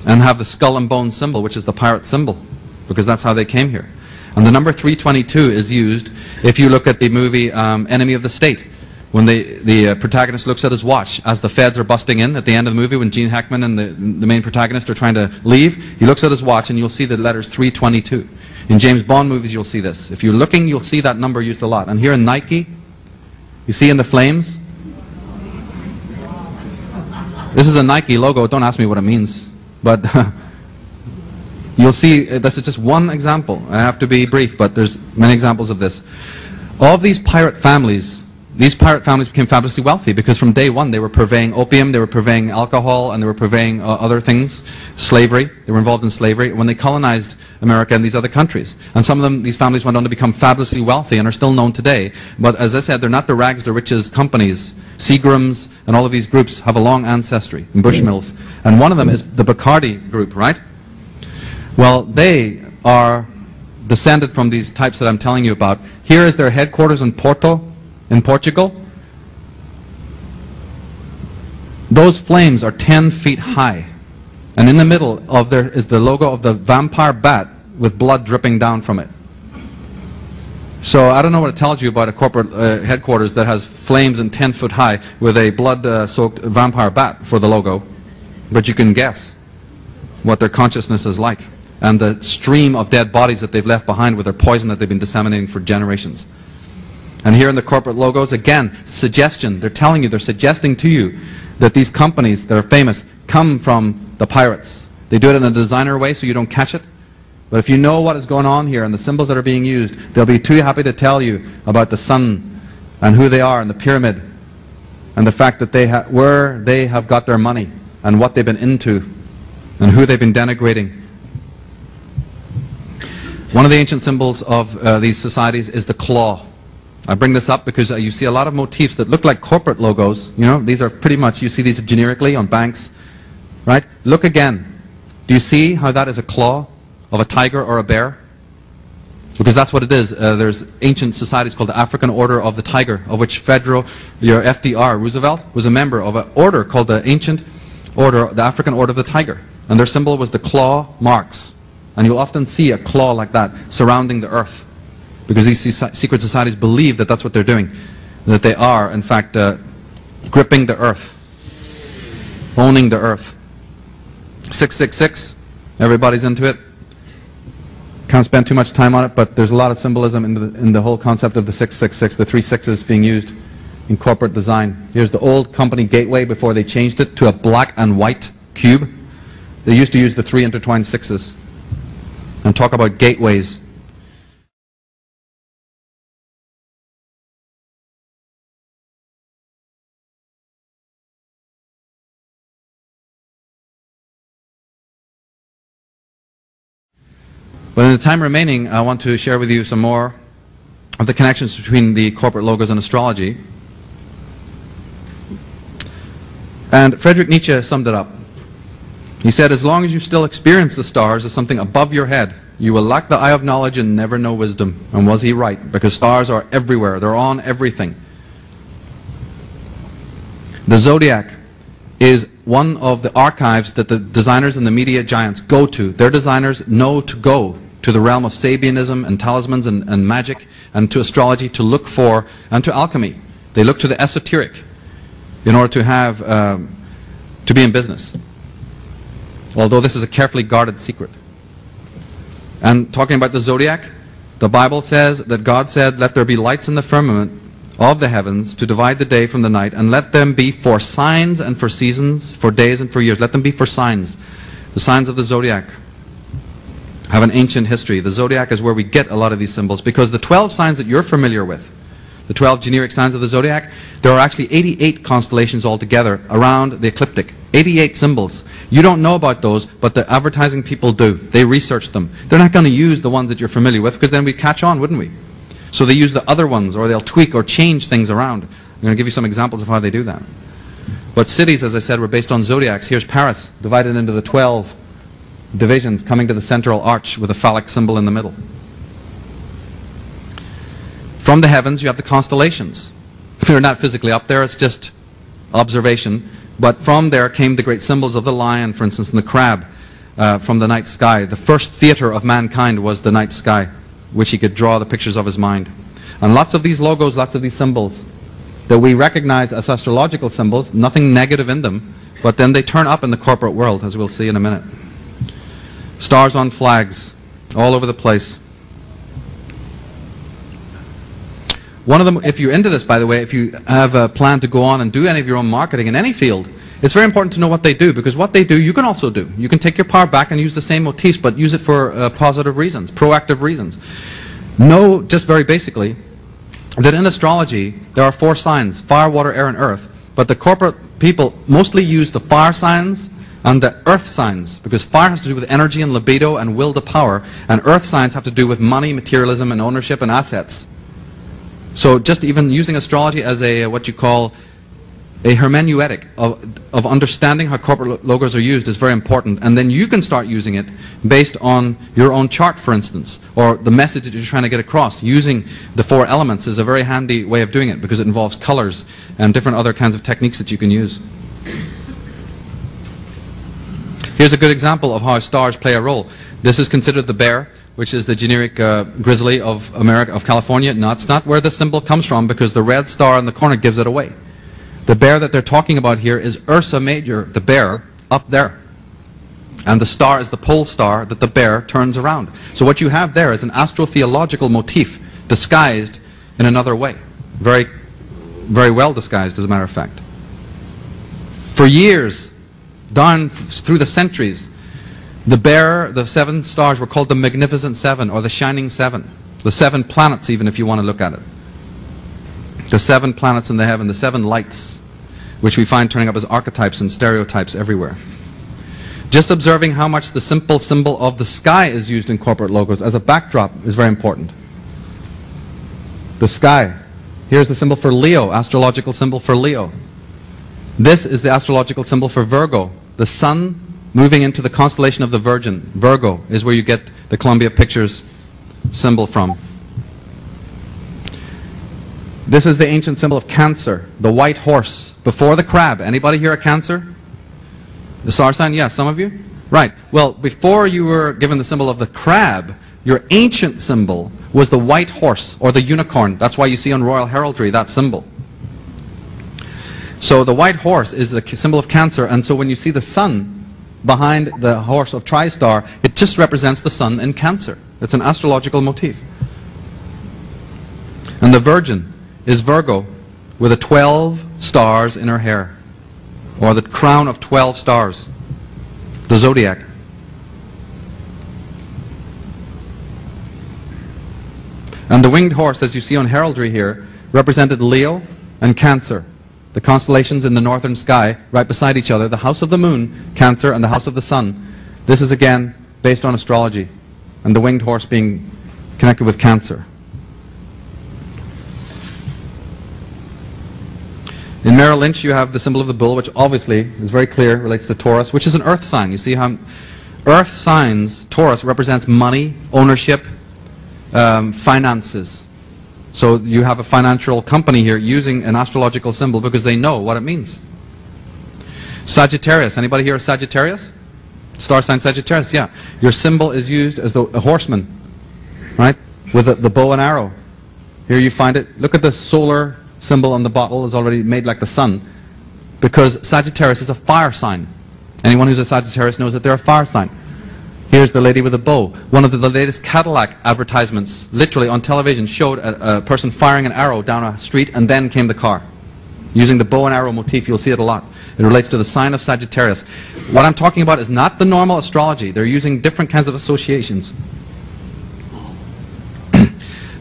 and have the skull and bone symbol, which is the pirate symbol, because that's how they came here. And the number 322 is used if you look at the movie Enemy of the State, when the protagonist looks at his watch as the feds are busting in at the end of the movie, when Gene Hackman and the main protagonist are trying to leave, he looks at his watch and you'll see the letters 322. In James Bond movies you'll see this. If you're looking, you'll see that number used a lot. And here in Nike, you see in the flames, this is a Nike logo. Don't ask me what it means, but you'll see, this is just one example. I have to be brief, but there's many examples of this. All of these pirate families became fabulously wealthy because from day one they were purveying opium, they were purveying alcohol, and they were purveying other things, slavery. They were involved in slavery when they colonized America and these other countries. And some of them, these families went on to become fabulously wealthy and are still known today. But as I said, they're not the rags to riches companies. Seagrams and all of these groups have a long ancestry in Bushmills. And one of them is the Bacardi group, right? Well, they are descended from these types that I'm telling you about. Here is their headquarters in Porto, in Portugal. Those flames are 10 feet high. And in the middle of there is the logo of the vampire bat with blood dripping down from it. So I don't know what it tells you about a corporate headquarters that has flames and 10 foot high with a blood-soaked vampire bat for the logo. But you can guess what their consciousness is like. And the stream of dead bodies that they've left behind with their poison that they've been disseminating for generations. And here in the corporate logos, again, suggestion. They're telling you, they're suggesting to you that these companies that are famous come from the pirates. They do it in a designer way so you don't catch it. But if you know what is going on here and the symbols that are being used, they'll be too happy to tell you about the sun and who they are and the pyramid and the fact that where they have got their money and what they've been into and who they've been denigrating. One of the ancient symbols of these societies is the claw. I bring this up because you see a lot of motifs that look like corporate logos. You know, these are pretty much, you see these generically on banks, right? Look again. Do you see how that is a claw of a tiger or a bear? Because that's what it is. There's ancient societies called the African Order of the Tiger, of which your FDR, Roosevelt, was a member of an order called the Ancient Order, the African Order of the Tiger. And their symbol was the claw marks. And you'll often see a claw like that surrounding the earth. Because these secret societies believe that that's what they're doing. That they are, in fact, gripping the earth. Owning the earth. 666, everybody's into it. Can't spend too much time on it, but there's a lot of symbolism in the whole concept of the 666, the 3 sixes being used in corporate design. Here's the old company gateway before they changed it to a black and white cube. They used to use the 3 intertwined 6s. And talk about gateways. But in the time remaining, I want to share with you some more of the connections between the corporate logos and astrology. And Friedrich Nietzsche summed it up. He said, as long as you still experience the stars as something above your head, you will lack the eye of knowledge and never know wisdom. And was he right? Because stars are everywhere. They're on everything. The zodiac is one of the archives that the designers and the media giants go to. Their designers know to go to the realm of Sabianism and talismans and magic and to astrology to look for, and to alchemy. They look to the esoteric in order to have, to be in business. Although this is a carefully guarded secret. And talking about the zodiac, the Bible says that God said, let there be lights in the firmament of the heavens to divide the day from the night, and let them be for signs and for seasons, for days and for years. Let them be for signs. The signs of the zodiac have an ancient history. The zodiac is where we get a lot of these symbols, because the 12 signs that you're familiar with, the 12 generic signs of the zodiac, there are actually 88 constellations altogether around the ecliptic. 88 symbols. You don't know about those, but the advertising people do. They research them. They're not going to use the ones that you're familiar with, because then we'd catch on, wouldn't we? So they use the other ones, or they'll tweak or change things around. I'm going to give you some examples of how they do that. But cities, as I said, were based on zodiacs. Here's Paris, divided into the 12 divisions, coming to the central arch with a phallic symbol in the middle. From the heavens, you have the constellations. They're not physically up there, it's just observation. But from there came the great symbols of the lion, for instance, and the crab. from the night sky. The first theater of mankind was the night sky, which he could draw the pictures of his mind. And lots of these logos, lots of these symbols that we recognize as astrological symbols, nothing negative in them, but then they turn up in the corporate world, as we'll see in a minute. Stars on flags, all over the place. One of them, if you're into this, by the way, if you have a plan to go on and do any of your own marketing in any field, it's very important to know what they do, because what they do, you can also do. You can take your power back and use the same motifs, but use it for positive reasons, proactive reasons. Know, just very basically, that in astrology, there are 4 signs: fire, water, air, and earth. But the corporate people mostly use the fire signs and the earth signs, because fire has to do with energy and libido and will to power, and earth signs have to do with money, materialism, and ownership and assets. So just even using astrology as a, what you call, a hermeneutic of understanding how corporate logos are used is very important. And then you can start using it based on your own chart, for instance, or the message that you're trying to get across. Using the 4 elements is a very handy way of doing it, because it involves colors and different other kinds of techniques that you can use. Here's a good example of how stars play a role. This is considered the bear, which is the generic grizzly of America, of California. No, it's not where the symbol comes from, because the red star in the corner gives it away. The bear that they're talking about here is Ursa Major, the bear, up there. And the star is the pole star that the bear turns around. So what you have there is an astrotheological motif disguised in another way. Very, very well disguised, as a matter of fact. For years, down through the centuries, the bear, the 7 stars were called the Magnificent 7, or the Shining 7. The 7 planets, even, if you want to look at it. The 7 planets in the heaven, the 7 lights, which we find turning up as archetypes and stereotypes everywhere. Just observing how much the simple symbol of the sky is used in corporate logos as a backdrop is very important. The sky. Here's the symbol for Leo, astrological symbol for Leo. This is the astrological symbol for Virgo. The sun moving into the constellation of the Virgin. Virgo is where you get the Columbia Pictures symbol from. This is the ancient symbol of Cancer, the white horse, before the crab. Anybody here a Cancer? The star sign? Yes, some of you? Right. Well, before you were given the symbol of the crab, your ancient symbol was the white horse, or the unicorn. That's why you see on royal heraldry that symbol. So the white horse is a symbol of Cancer, and so when you see the sun behind the horse of Tristar, it just represents the sun in Cancer. It's an astrological motif. And the Virgin is Virgo, with the 12 stars in her hair, or the crown of 12 stars, the zodiac. And the winged horse, as you see on heraldry here, represented Leo and Cancer, the constellations in the northern sky, right beside each other, the house of the moon, Cancer, and the house of the sun. This is again based on astrology, and the winged horse being connected with Cancer. In Merrill Lynch, you have the symbol of the bull, which obviously is very clear, relates to Taurus, which is an earth sign. You see how earth signs, Taurus, represents money, ownership, finances. So you have a financial company here using an astrological symbol because they know what it means. Sagittarius. Anybody here a Sagittarius? Star sign Sagittarius, yeah. Your symbol is used as a horseman, right? With the bow and arrow. Here you find it. Look at the solar symbol on the bottle is already made like the sun, because Sagittarius is a fire sign. Anyone who's a Sagittarius knows that they're a fire sign. Here's the lady with the bow. One of the latest Cadillac advertisements, literally on television, showed a person firing an arrow down a street, and then came the car. Using the bow and arrow motif, you'll see it a lot. It relates to the sign of Sagittarius. What I'm talking about is not the normal astrology. They're using different kinds of associations.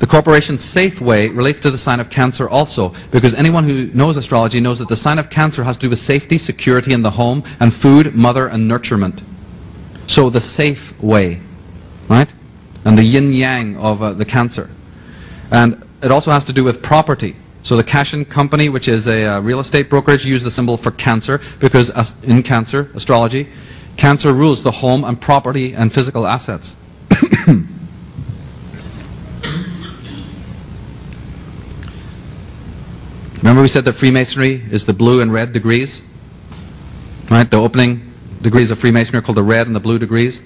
The corporation safe way relates to the sign of Cancer also, because anyone who knows astrology knows that the sign of Cancer has to do with safety, security in the home, and food, mother, and nurturement. So the safe way, right? And the yin-yang of the Cancer. And it also has to do with property. So the Cashin Company, which is a real estate brokerage, use the symbol for Cancer, because in Cancer astrology, Cancer rules the home and property and physical assets. Remember we said that Freemasonry is the blue and red degrees? Right? The opening, degrees of Freemasonry are called the red and the blue degrees.